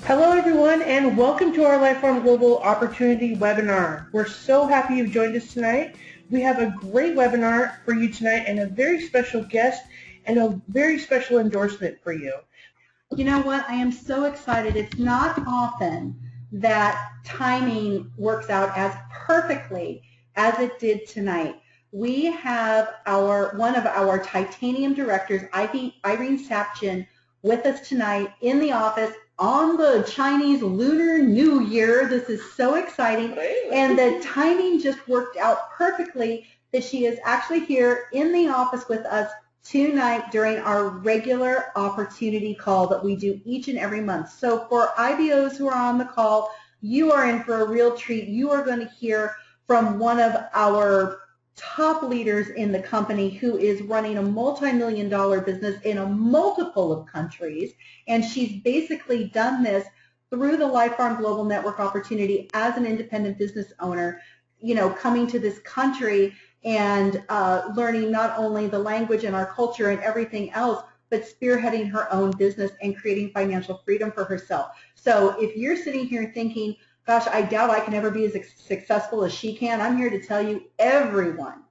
Hello everyone, and welcome to our Life Farm Global Opportunity webinar. We're so happy you've joined us tonight. We have a great webinar for you tonight and a very special guest and a very special endorsement for you. You know what? I am so excited. It's not often that timing works out as perfectly as it did tonight. We have one of our titanium directors, Irene Sapchin, with us tonight in the office on the Chinese Lunar New Year. This is so exciting. And the timing just worked out perfectly that she is actually here in the office with us tonight during our regular opportunity call that we do each and every month. So for IBOs who are on the call, you are in for a real treat. You are going to hear from one of our top leaders in the company who is running a multi-million-dollar business in a multiple of countries, and she's basically done this through the Life Farm Global Network opportunity as an independent business owner, coming to this country and learning not only the language and our culture and everything else, but spearheading her own business and creating financial freedom for herself. So if you're sitting here thinking, gosh, I doubt I can ever be as successful as she can, I'm here to tell you everyone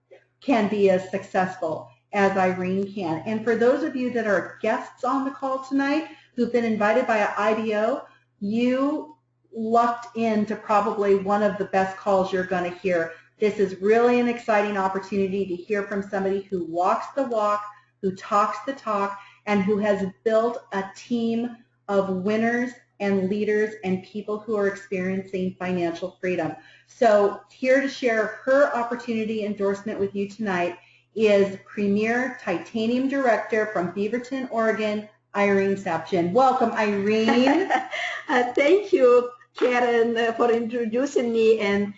can be as successful as Irene can. And for those of you that are guests on the call tonight who've been invited by an IBO, you lucked into probably one of the best calls you're going to hear. This is really an exciting opportunity to hear from somebody who walks the walk, who talks the talk, and who has built a team of winners and leaders and people who are experiencing financial freedom. So here to share her opportunity endorsement with you tonight is Premier Titanium Director from Beaverton, Oregon, Irene Sapchin. Welcome, Irene. Thank you, Karen, for introducing me, and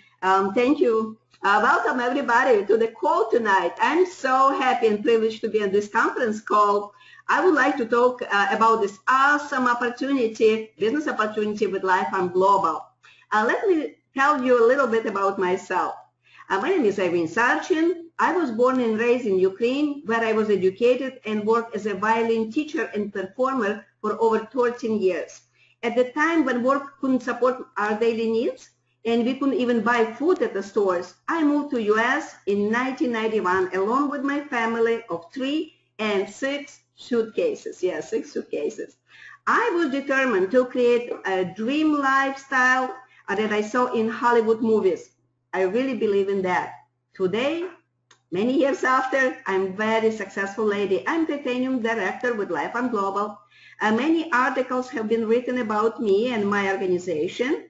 thank you. Welcome, everybody, to the call tonight. I'm so happy and privileged to be on this conference call. I would like to talk about this awesome opportunity, business opportunity with Life Farm Global. Let me tell you a little bit about myself. My name is Irene Sapchin. I was born and raised in Ukraine, where I was educated and worked as a violin teacher and performer for over 13 years. At the time when work couldn't support our daily needs and we couldn't even buy food at the stores, I moved to U.S. in 1991 along with my family of 3 and 6 suitcases. Yes, 6 suitcases. I was determined to create a dream lifestyle that I saw in Hollywood movies. I really believe in that. Today, many years after, I'm a very successful lady. I'm Titanium Director with Life Farm Global. Many articles have been written about me and my organization.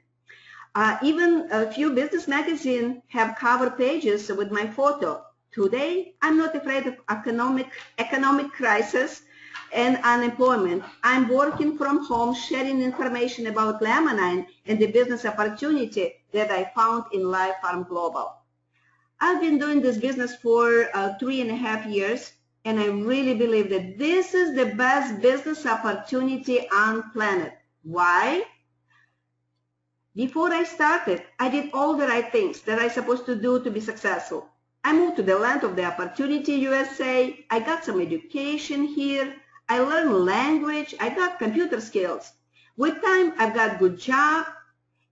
Even a few business magazines have cover pages with my photo. Today, I'm not afraid of economic crisis and unemployment. I'm working from home, sharing information about Lemonine and the business opportunity that I found in Life Farm Global. I've been doing this business for 3.5 years, and I really believe that this is the best business opportunity on planet. Why? Before I started, I did all the right things that I'm supposed to do to be successful. I moved to the land of the opportunity, USA. I got some education here. I learned language. I got computer skills. With time, I've got a good job,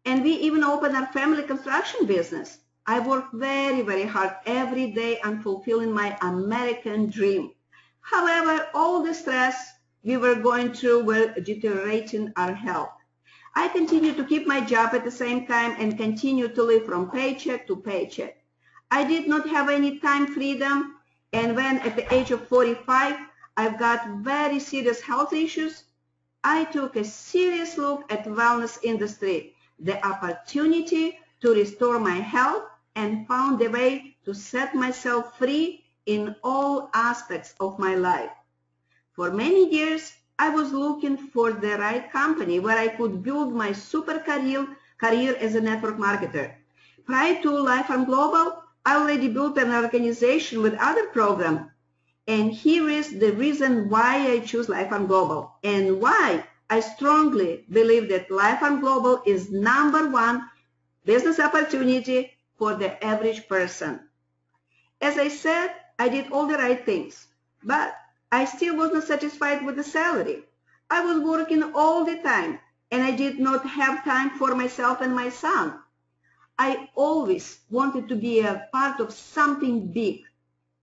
and we even opened our family construction business. I work very, very hard every day on fulfilling my American dream. However, all the stress we were going through were deteriorating our health. I continue to keep my job at the same time and continue to live from paycheck to paycheck. I did not have any time freedom, and when at the age of 45, I've got very serious health issues, I took a serious look at the wellness industry, the opportunity to restore my health, and found a way to set myself free in all aspects of my life. For many years, I was looking for the right company where I could build my super career as a network marketer. Prior to Life Farm Global, I already built an organization with other programs. And here is the reason why I choose Life Farm Global and why I strongly believe that Life Farm Global is #1 business opportunity for the average person. As I said, I did all the right things, but I still was not satisfied with the salary. I was working all the time, and I did not have time for myself and my son. I always wanted to be a part of something big,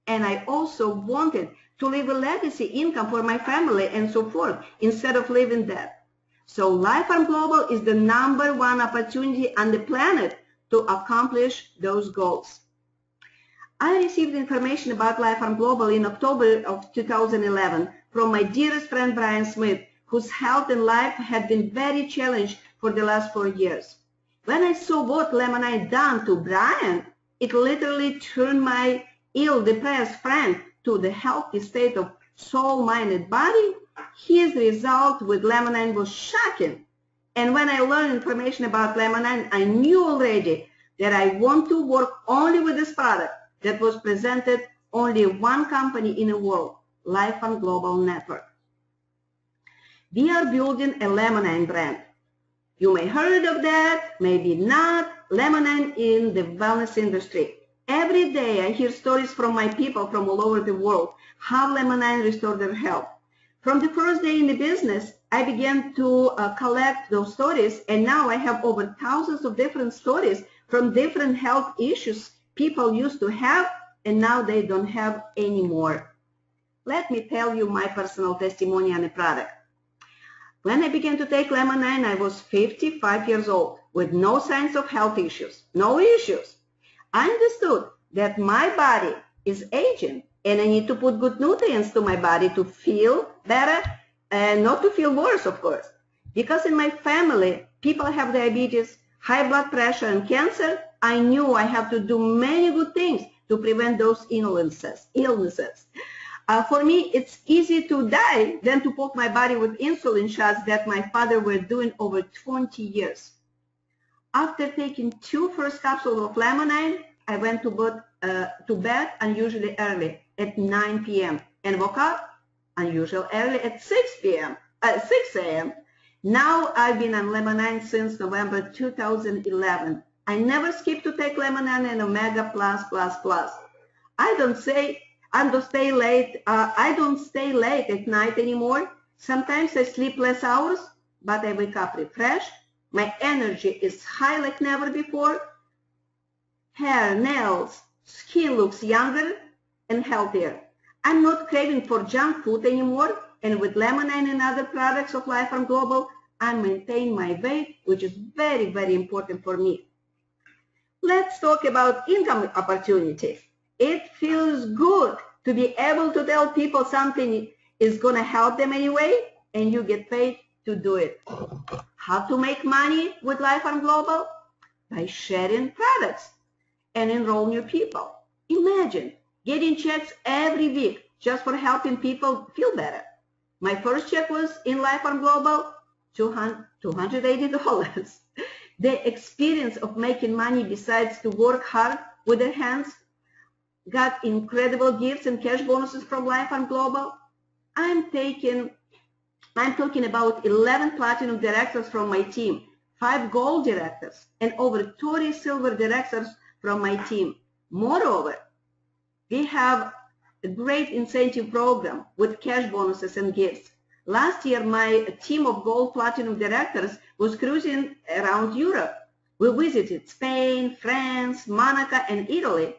and I also wanted to leave a legacy income for my family and so forth instead of living debt. So Life Farm Global is the #1 opportunity on the planet to accomplish those goals. I received information about Life Farm Global in October of 2011 from my dearest friend Brian Smith, whose health and life had been very challenged for the last 4 years. When I saw what Lemonade done to Brian, it literally turned my ill, depressed friend to the healthy state of soul, mind, and body. His result with Lemonade was shocking. And when I learned information about Lemonade, I knew already that I want to work only with this product that was presented only one company in the world, Life Farm Global Network. We are building a Lemonade brand. You may have heard of that, maybe not. Lemonade in the wellness industry. Every day I hear stories from my people from all over the world how Lemonade restored their health. From the first day in the business, I began to collect those stories, and now I have over thousands of different stories from different health issues people used to have, and now they don't have anymore. Let me tell you my personal testimony on the product. When I began to take Lemonade, I was 55 years old with no signs of health issues, no issues. I understood that my body is aging and I need to put good nutrients to my body to feel better and not to feel worse, of course. Because in my family, people have diabetes, high blood pressure, and cancer, I knew I have to do many good things to prevent those illnesses. For me, it's easy to die than to poke my body with insulin shots that my father were doing over 20 years. After taking 2 first capsules of Lemonade, I went to bed unusually early at 9 p.m. and woke up unusually early at 6 a.m. Now I've been on Lemonade since November 2011. I never skip to take Lemonade and Omega Plus. I don't stay late at night anymore. Sometimes I sleep less hours, but I wake up refreshed. My energy is high like never before. Hair, nails, skin looks younger and healthier. I'm not craving for junk food anymore, and with Lemonade and other products of Life Farm Global, I maintain my weight, which is very, very important for me. Let's talk about income opportunity. It feels good to be able to tell people something is going to help them anyway, and you get paid to do it. How to make money with Life Farm Global? By sharing products and enroll new people. Imagine getting checks every week just for helping people feel better. My first check was in Life Farm Global, $280. The experience of making money besides to work hard with their hands, got incredible gifts and cash bonuses from Life Farm Global. I'm talking about 11 platinum directors from my team, 5 gold directors, and over 30 silver directors from my team. Moreover, we have a great incentive program with cash bonuses and gifts. Last year, my team of gold platinum directors was cruising around Europe. We visited Spain, France, Monaco, and Italy.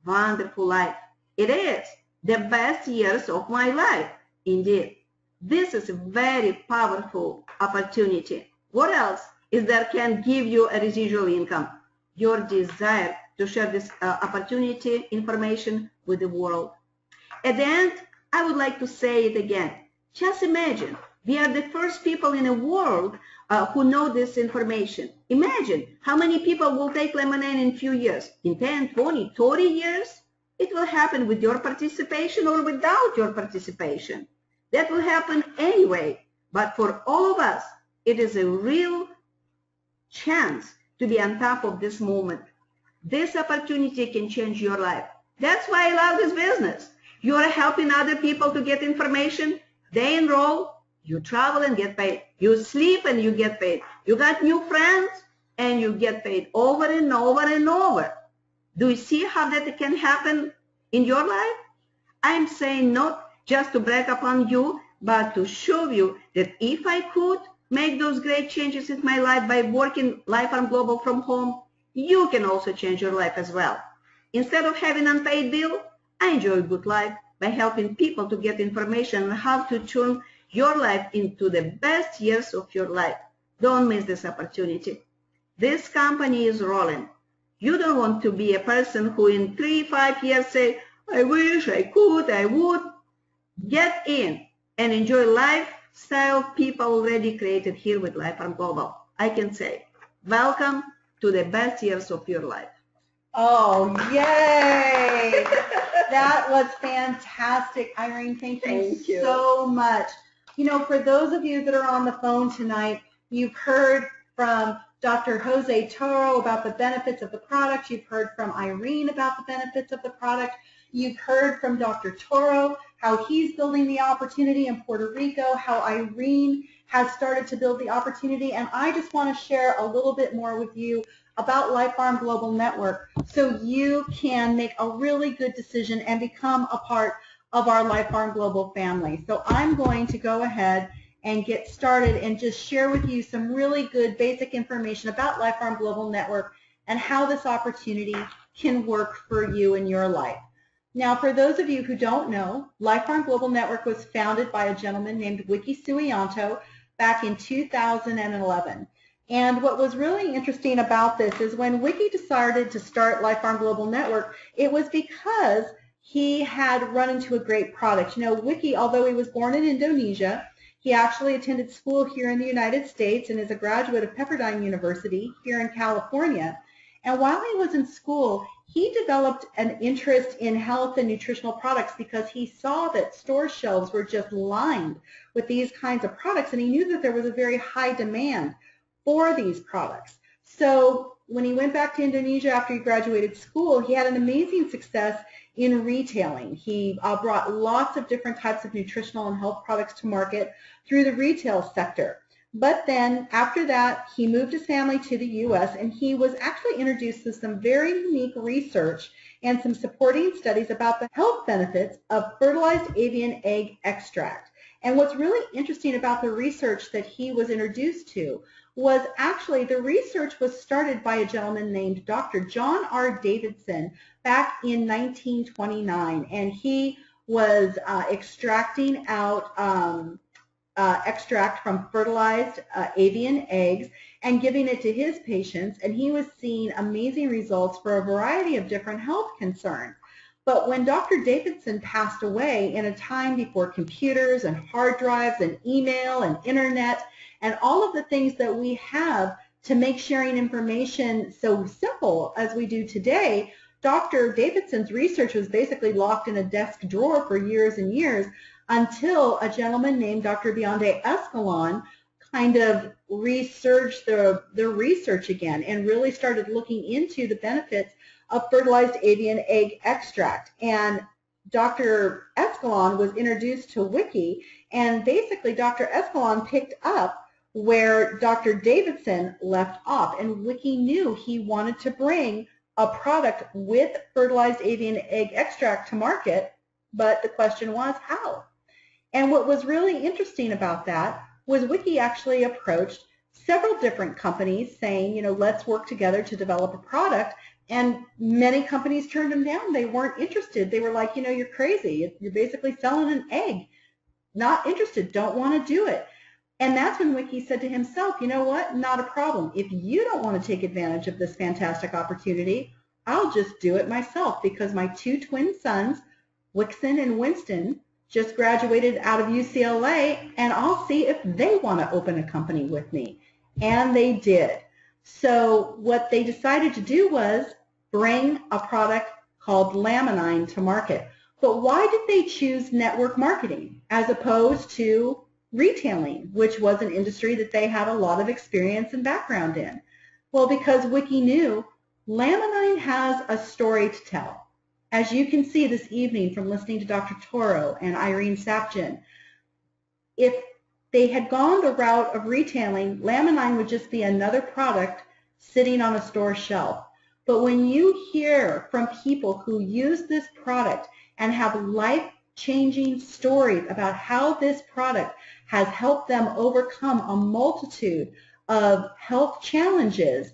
Wonderful life. It is the best years of my life, indeed. This is a very powerful opportunity. What else is there can give you a residual income? Your desire to share this opportunity information with the world. At the end, I would like to say it again. Just imagine, we are the first people in the world who know this information. Imagine how many people will take Lemonade in a few years. In 10, 20, 30 years? It will happen with your participation or without your participation. That will happen anyway. But for all of us, it is a real chance to be on top of this moment. This opportunity can change your life. That's why I love this business. You are helping other people to get information. They enroll, you travel and get paid. You sleep and you get paid. You got new friends and you get paid over and over and over. Do you see how that can happen in your life? I'm saying not just to brag upon you, but to show you that if I could, make those great changes in my life by working Life Farm Global from home, you can also change your life as well. Instead of having an unpaid bill, I enjoy a good life by helping people to get information on how to turn your life into the best years of your life. Don't miss this opportunity. This company is rolling. You don't want to be a person who in 3-5 years say, I wish I could, I would. Get in and enjoy lifestyle people already created here with Life Farm Global. I can say, welcome to the best years of your life. Oh, yay! That was fantastic, Irene. Thank you so much. You know, for those of you that are on the phone tonight, you've heard from Dr. Jose Toro about the benefits of the product. You've heard from Irene about the benefits of the product. You've heard from Dr. Toro how he's building the opportunity in Puerto Rico, how Irene has started to build the opportunity, and I just want to share a little bit more with you about Life Farm Global Network so you can make a really good decision and become a part of our Life Farm Global family. So I'm going to go ahead and get started and just share with you some really good basic information about Life Farm Global Network and how this opportunity can work for you in your life. Now, for those of you who don't know, Life Farm Global Network was founded by a gentleman named Wiki Suianto back in 2011. And what was really interesting about this is when Wiki decided to start Life Farm Global Network, it was because he had run into a great product. You know, Wiki, although he was born in Indonesia, he actually attended school here in the United States and is a graduate of Pepperdine University here in California. And while he was in school, he developed an interest in health and nutritional products because he saw that store shelves were just lined with these kinds of products, and he knew that there was a very high demand for these products. So when he went back to Indonesia after he graduated school, he had an amazing success in retailing. He brought lots of different types of nutritional and health products to market through the retail sector. But then after that, he moved his family to the U.S. and he was actually introduced to some very unique research and some supporting studies about the health benefits of fertilized avian egg extract. And what's really interesting about the research that he was introduced to was actually the research was started by a gentleman named Dr. John R. Davidson back in 1929, and he was extracting out extract from fertilized avian eggs and giving it to his patients, and he was seeing amazing results for a variety of different health concerns. But when Dr. Davidson passed away in a time before computers and hard drives and email and internet and all of the things that we have to make sharing information so simple as we do today, Dr. Davidson's research was basically locked in a desk drawer for years and years until a gentleman named Dr. Bionde Escalon kind of researched the research again and really started looking into the benefits of fertilized avian egg extract. And Dr. Escalon was introduced to Wiki, and basically Dr. Escalon picked up where Dr. Davidson left off, and Wiki knew he wanted to bring a product with fertilized avian egg extract to market, but the question was how? And what was really interesting about that was Wiki actually approached several different companies saying, you know, let's work together to develop a product, and many companies turned them down. They weren't interested. They were like, you know, you're crazy. You're basically selling an egg. Not interested. Don't want to do it. And that's when Wiki said to himself, you know what, not a problem. If you don't want to take advantage of this fantastic opportunity, I'll just do it myself, because my two twin sons, Wixon and Winston, just graduated out of UCLA, and I'll see if they want to open a company with me. And they did. So what they decided to do was bring a product called Laminine to market. But why did they choose network marketing as opposed to retailing, which was an industry that they had a lot of experience and background in? Well, because Wiki knew Laminine has a story to tell. As you can see this evening from listening to Dr. Toro and Irene Sapjin, if they had gone the route of retailing, Laminine would just be another product sitting on a store shelf. But when you hear from people who use this product and have life-changing stories about how this product has helped them overcome a multitude of health challenges,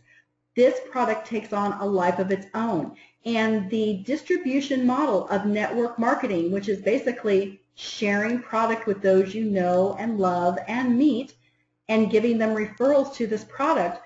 this product takes on a life of its own. And the distribution model of network marketing, which is basically sharing product with those you know and love and meet and giving them referrals to this product,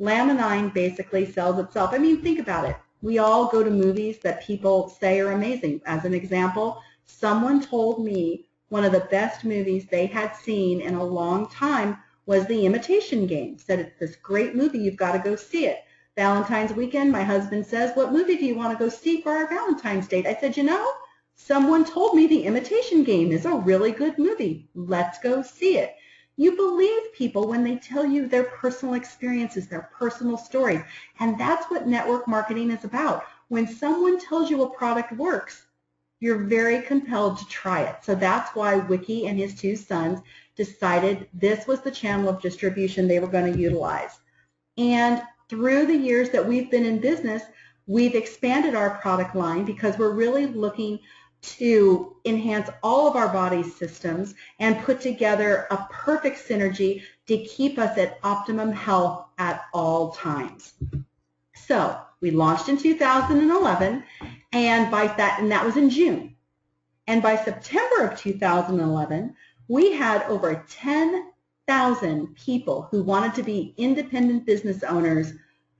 Laminine basically sells itself. I mean, think about it. We all go to movies that people say are amazing. As an example, someone told me one of the best movies they had seen in a long time was The Imitation Game. Said it's this great movie, you've got to go see it. Valentine's weekend, my husband says, what movie do you want to go see for our Valentine's date? I said, you know, someone told me The Imitation Game is a really good movie. Let's go see it. You believe people when they tell you their personal experiences, their personal stories. And that's what network marketing is about. When someone tells you a product works, you're very compelled to try it. So that's why Wiki and his two sons decided this was the channel of distribution they were going to utilize. And through the years that we've been in business, we've expanded our product line because we're really looking to enhance all of our body's systems and put together a perfect synergy to keep us at optimum health at all times. So we launched in 2011, and that was in June. And by September of 2011, we had over 10,000 people who wanted to be independent business owners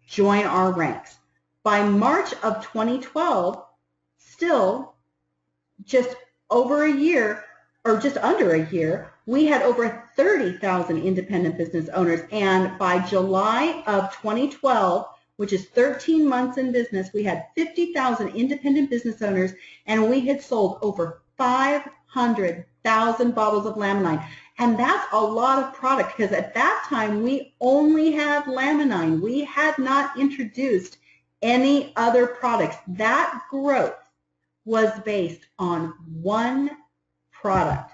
join our ranks. By March of 2012, still just over a year, or just under a year, we had over 30,000 independent business owners. And by July of 2012, which is 13 months in business, we had 50,000 independent business owners, and we had sold over 500,000 bottles of Laminine. And that's a lot of product because at that time we only had Laminine. We had not introduced any other products. That growth was based on one product.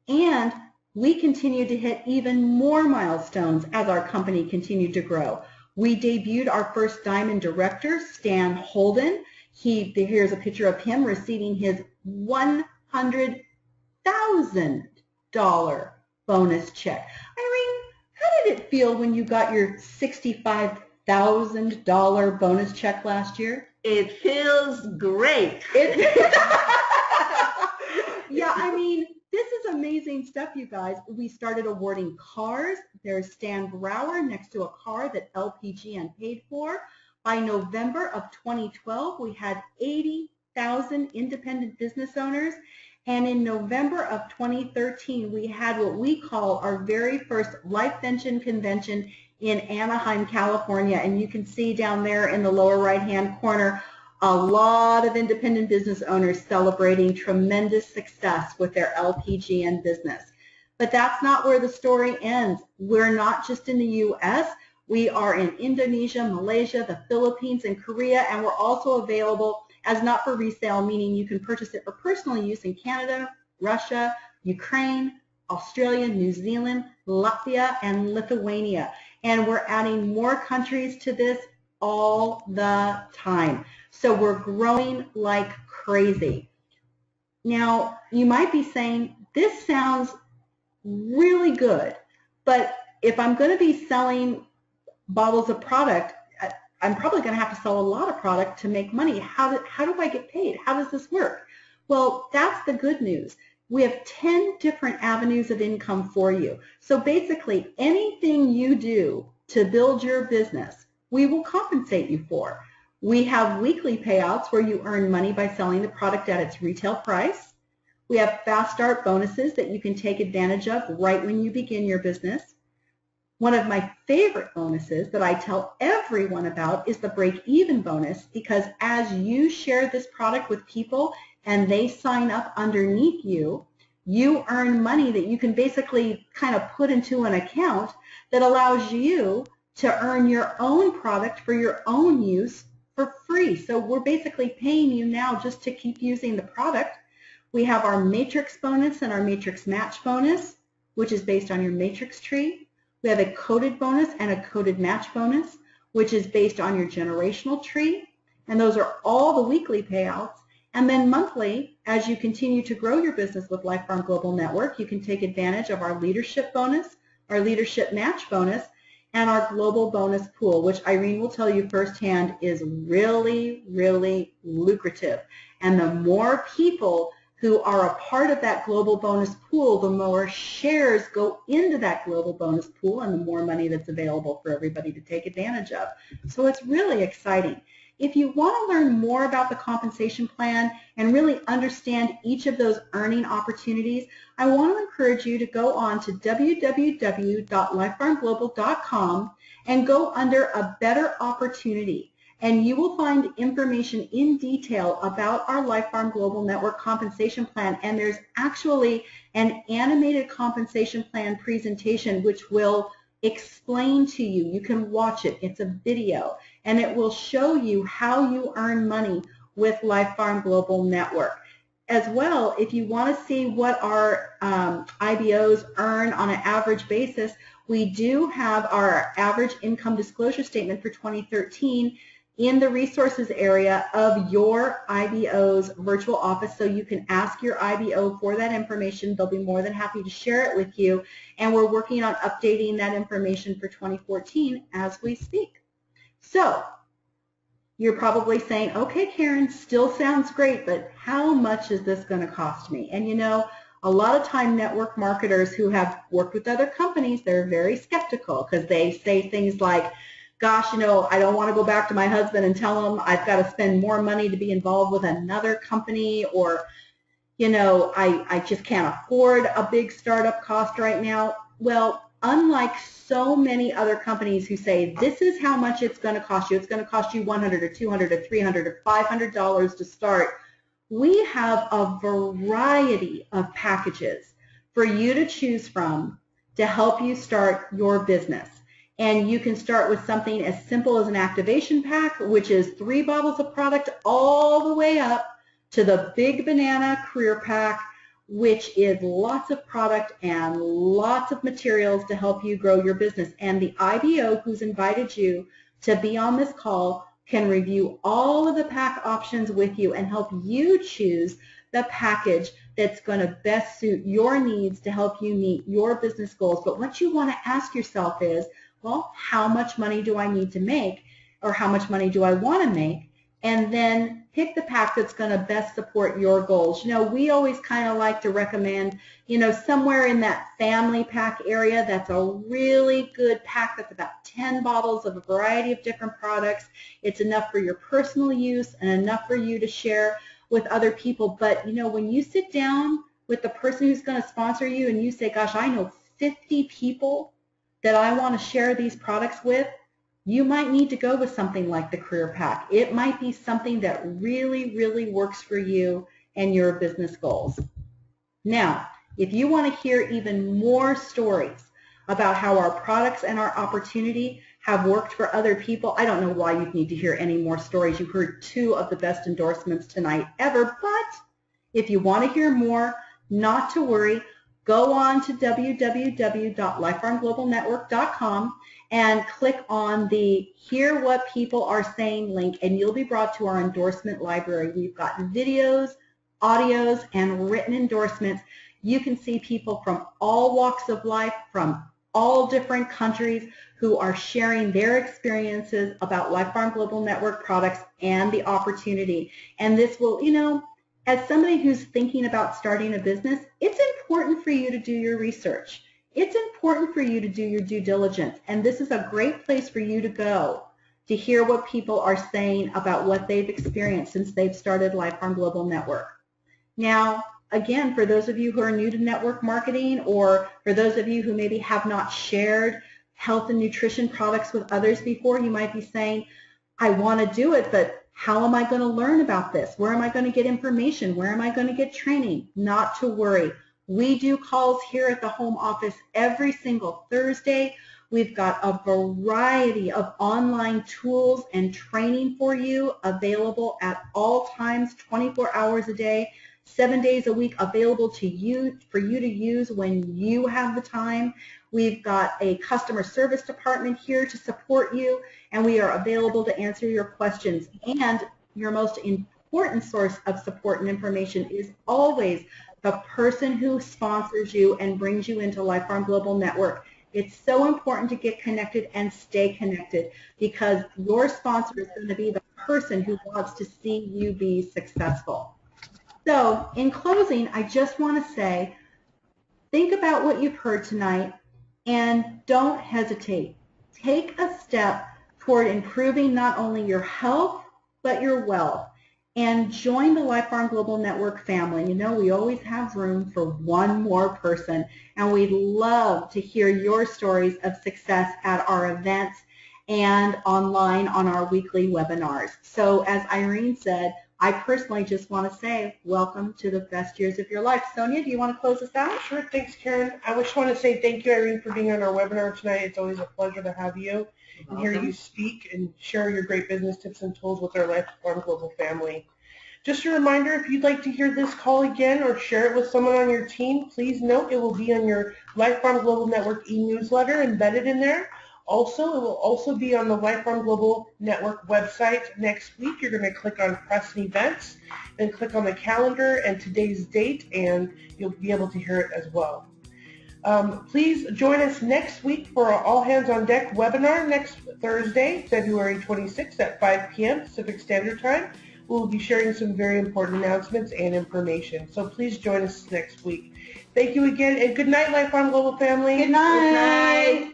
And we continued to hit even more milestones as our company continued to grow. We debuted our first Diamond Director, Stan Holden. Here's a picture of him receiving his $100,000 bonus check. Irene, how did it feel when you got your $65,000 bonus check last year? It feels great. Yeah, I mean, this is amazing stuff, you guys. We started awarding cars. There's Stan Brower next to a car that LPGN paid for. By November of 2012, we had 80,000 independent business owners. And in November of 2013, we had what we call our very first LifeVention convention in Anaheim, California. And you can see down there in the lower right-hand corner a lot of independent business owners celebrating tremendous success with their LPGN business. But that's not where the story ends. We're not just in the U.S. We are in Indonesia, Malaysia, the Philippines, and Korea, and we're also available as not for resale, meaning you can purchase it for personal use in Canada, Russia, Ukraine, Australia, New Zealand, Latvia, and Lithuania. And we're adding more countries to this all the time. So we're growing like crazy. Now, you might be saying, this sounds really good, but if I'm going to be selling bottles of product, I'm probably going to have to sell a lot of product to make money. How do I get paid? How does this work? Well, that's the good news. We have 10 different avenues of income for you. So basically, anything you do to build your business, we will compensate you for. We have weekly payouts where you earn money by selling the product at its retail price. We have fast start bonuses that you can take advantage of right when you begin your business. One of my favorite bonuses that I tell everyone about is the break-even bonus, because as you share this product with people and they sign up underneath you, you earn money that you can basically kind of put into an account that allows you to earn your own product for your own use for free. So we're basically paying you now just to keep using the product. We have our matrix bonus and our matrix match bonus, which is based on your matrix tree. We have a coded bonus and a coded match bonus, which is based on your generational tree. And those are all the weekly payouts. And then monthly, as you continue to grow your business with Life Farm Global Network, you can take advantage of our leadership bonus, our leadership match bonus, and our global bonus pool, which Irene will tell you firsthand is really, really lucrative. And the more people who are a part of that global bonus pool, the more shares go into that global bonus pool and the more money that's available for everybody to take advantage of. So it's really exciting. If you want to learn more about the compensation plan and really understand each of those earning opportunities, I want to encourage you to go on to www.lifefarmglobal.com and go under a better opportunity. And you will find information in detail about our Life Farm Global Network compensation plan. And there's actually an animated compensation plan presentation which will explain to you. You can watch it. It's a video. And it will show you how you earn money with Life Farm Global Network. As well, if you want to see what our IBOs earn on an average basis, we do have our average income disclosure statement for 2013 in the resources area of your IBO's virtual office, so you can ask your IBO for that information. They'll be more than happy to share it with you, and we're working on updating that information for 2014 as we speak. So you're probably saying, okay, Karen, still sounds great, but how much is this going to cost me? And you know, a lot of time network marketers who have worked with other companies, they're very skeptical because they say things like, gosh, you know, I don't want to go back to my husband and tell him I've got to spend more money to be involved with another company, or, you know, I just can't afford a big startup cost right now. Well, unlike so many other companies who say this is how much it's going to cost you, it's going to cost you $100 or $200 or $300 or $500 to start, we have a variety of packages for you to choose from to help you start your business. And you can start with something as simple as an activation pack, which is 3 bottles of product, all the way up to the big banana career pack, which is lots of product and lots of materials to help you grow your business. And the IBO who's invited you to be on this call can review all of the pack options with you and help you choose the package that's going to best suit your needs to help you meet your business goals. But what you want to ask yourself is, well, how much money do I need to make, or how much money do I want to make? And then pick the pack that's going to best support your goals. You know, we always kind of like to recommend, you know, somewhere in that family pack area. That's a really good pack. That's about 10 bottles of a variety of different products. It's enough for your personal use and enough for you to share with other people. But, you know, when you sit down with the person who's going to sponsor you and you say, gosh, I know 50 people that I want to share these products with, you might need to go with something like the career pack. It might be something that really, really works for you and your business goals. Now, if you want to hear even more stories about how our products and our opportunity have worked for other people, I don't know why you'd need to hear any more stories. You heard 2 of the best endorsements tonight ever, but if you want to hear more, not to worry. Go on to www.lifefarmglobalnetwork.com and click on the Hear What People Are Saying link, and you'll be brought to our endorsement library. We've got videos, audios, and written endorsements. You can see people from all walks of life, from all different countries, who are sharing their experiences about Life Farm Global Network products and the opportunity. And this will, you know, as somebody who's thinking about starting a business, it's important for you to do your research. It's important for you to do your due diligence. And this is a great place for you to go to hear what people are saying about what they've experienced since they've started Life Farm Global Network. Now, again, for those of you who are new to network marketing, or for those of you who maybe have not shared health and nutrition products with others before, you might be saying, I want to do it, but how am I going to learn about this? Where am I going to get information? Where am I going to get training? Not to worry. We do calls here at the home office every single Thursday. We've got a variety of online tools and training for you available at all times, 24 hours a day, 7 days a week, available to you for you to use when you have the time. We've got a customer service department here to support you, and we are available to answer your questions. And your most important important source of support and information is always the person who sponsors you and brings you into Life Farm Global Network. It's so important to get connected and stay connected, because your sponsor is going to be the person who wants to see you be successful. So in closing, I just want to say, think about what you've heard tonight and don't hesitate. Take a step toward improving not only your health, but your wealth. And join the Life Farm Global Network family. You know, we always have room for one more person, and we'd love to hear your stories of success at our events and online on our weekly webinars. So as Irene said, I personally just want to say welcome to the best years of your life. Sonia, do you want to close us out? Sure, thanks, Karen. I just want to say thank you, Irene, for being on our webinar tonight. It's always a pleasure to have you and hear you speak and share your great business tips and tools with our Life Farm Global family. Just a reminder, if you'd like to hear this call again or share it with someone on your team, please note it will be on your Life Farm Global Network e-newsletter embedded in there. Also, it will also be on the Life Farm Global Network website next week. You're going to click on Press and Events, then click on the calendar and today's date, and you'll be able to hear it as well. Please join us next week for our All Hands on Deck webinar next Thursday, February 26th at 5 p.m. Pacific Standard Time. We'll be sharing some very important announcements and information. So please join us next week. Thank you again, and good night, Life Farm Global family. Good night. Good night.